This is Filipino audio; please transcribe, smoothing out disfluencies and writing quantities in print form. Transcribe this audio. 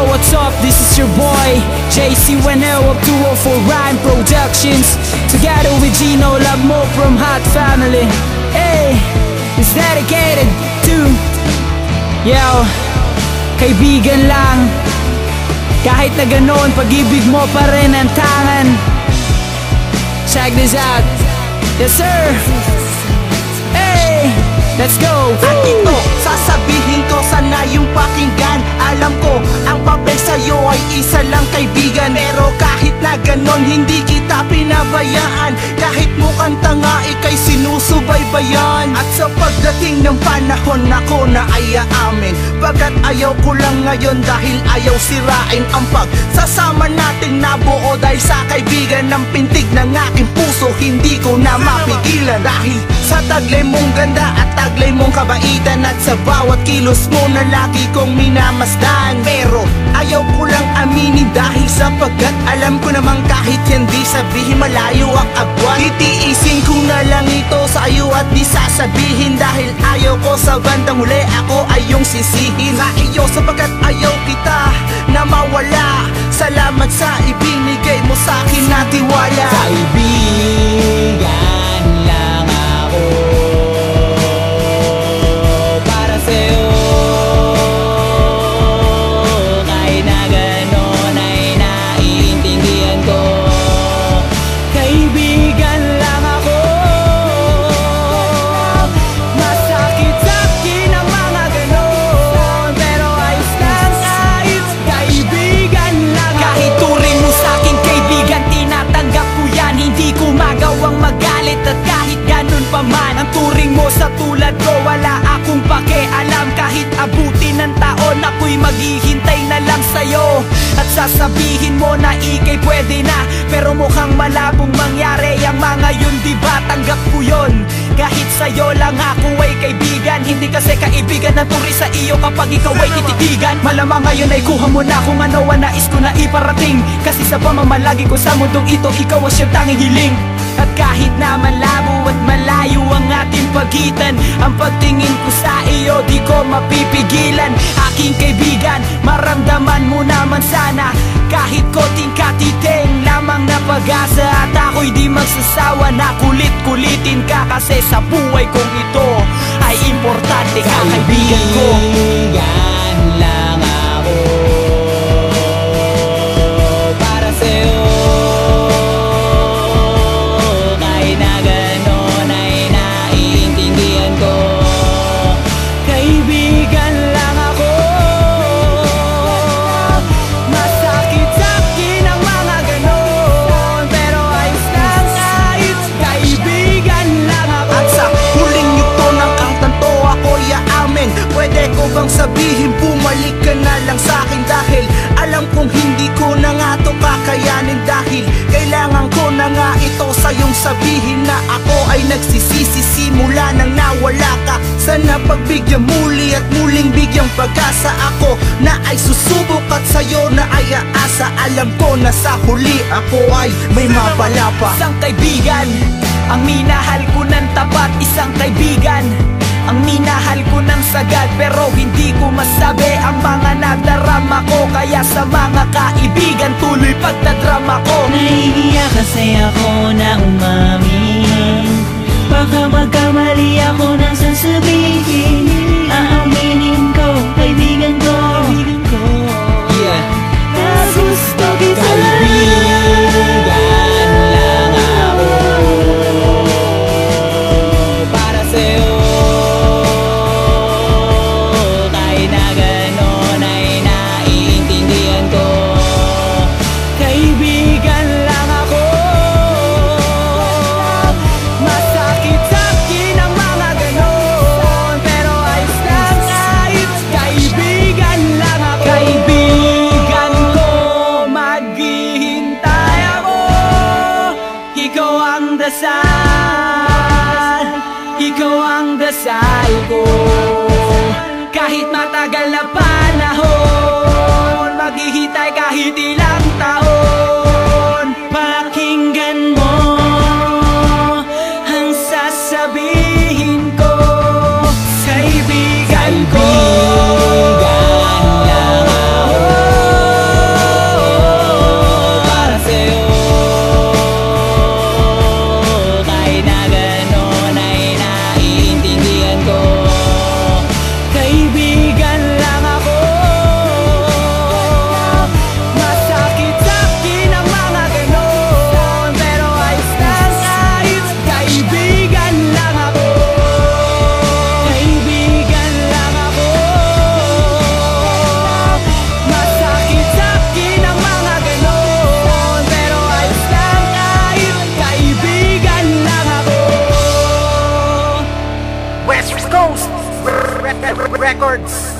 Yo, what's up? This is your boy JC1L of 204 Rhyme Productions, together with Gino Love Mo from Hot Family. Hey, it's dedicated to yo, kaibigan lang. Kahit na ganoon, pag-ibig mo pa rin ang tangan. Check this out. Yes sir. Hey, let's go. At ito, sasabihin ko, sana yung pakinggan. Alam ko, ang papel sa'yo ay isa lang, kaibigan. Pero kahit na ganon, hindi kita pinabayaan. Kahit mukhang tanga, ika'y sinusubaybayan. At sa pagdating ng panahon, ako na ay aamin. Pagkat ayaw ko lang ngayon dahil ayaw sirain ang pagsasama nating nabuo. Dahil sa kaibigan ng pintig ng aking puso, hindi ko na mapigilan. Dahil sa taglay mong ganda at taglay mong kabaitan, at sa bawat kilos mo na lagi kong minamasdan. Pero ayaw ko lang aminin dahil sapagkat alam ko namang kahit hindi sabihin malayo ang agwat. Titiisin ko na lang ito sa iyo at di sasabihin, dahil ayaw ko sa bandang huli ako ay yung sisihin sa iyo, sapagkat ayaw kita na mawala. Salamat sa ibinigay mo sa akin na tiwala. Kaibigan lang ako para sa'yo. Kahit na ganon ay naiintindihan ko. Kaibigan lang ako. Masakit sa'kin ang mga ganon, pero ayos lang, ayos. Kaibigan lang ako. Kahit turing mo sa'kin kaibigan, tinatanggap ko yan. Hindi ko magawang magalit at kahit ganun pa man. Ang turing mo sa tulad ko, wala akong pakialam. Kahit abutin ng taon, ako'y maghihintay na lang sa'yo. At sasabihin mo na ika'y pwede na, pero mukhang malabong mangyari ang mga yun, diba? Tanggap ko yun. Kahit sa'yo lang ako ay kaibigan, hindi kasi kaibigan ang turi sa iyo kapag ikaw ay tititigan. Malamang ngayon ay kuha mo na kung ano ang nais ko na iparating, kasi sa pamamalagi ko sa mundong ito, ikaw ang siyang tanging hiling. At kahit na malabo at malayo ang ating pagitan, ang pagtingin ko sa iyo di ko mapipigilan. Aking kaibigan, maramdaman mo naman sana, kahit konting katiting lamang na pag-asa. At ako'y di magsasawa na kulit-kulitin ka, kasi sa buhay kong ito ay importante ka, kaibigan ko. Kaibigan lang ako para sa'yo. Kahit na ganon ay naiintindihan ko. Kaibigan lang ako. Masakit sa'kin ang mga ganon, pero ayos lang, ayos. Kaibigan lang ako. At sa huling yugto ng kanto ako'y aamin. Pwede ko bang sabihin bumalik ka na lang sa'kin, dahil alam kong hindi ko na nga to kakayanin. Dahil kailangan ko na nga ito sa'yong sabihin, na ako ay nagsisisi simula nang nawala ka. Sana pagbigyan muli at muling bigyang pag-asa ako, na ay susubok at sa'yo na ay aasa. Alam ko na sa huli ako ay may mapala pa. Isang kaibigan ang minahal ko ng tapat. Isang kaibigan ang minahal ko ng sagad, pero hindi ko masabi ang mga nagdarama ko. Kaya sa mga kaibigan, tuloy pagdadrama ko. Nahihiya kasi ako na umamin, baka magkamali ako ng sasabihin. Aaminin ko, kaibigan ko, Yeah. na gusto kita. Kaibigan lang ako para sa'yo. Kahit na ganon ay naiintindihan ko. Kaibigan lang ako. Masakit sa'kin ang mga ganon, pero ayos lang, ayos. Kaibigan lang ako. Kaibigan ko, maghihintay ako. Ikaw ang dasal, ikaw ang dasal ko. Kahit matagal na panahon, maghihintay kahit ilang taon. Pakinggan mo ang sasabihin ko. Kaibigan ko, kaibigan lang ako. Records.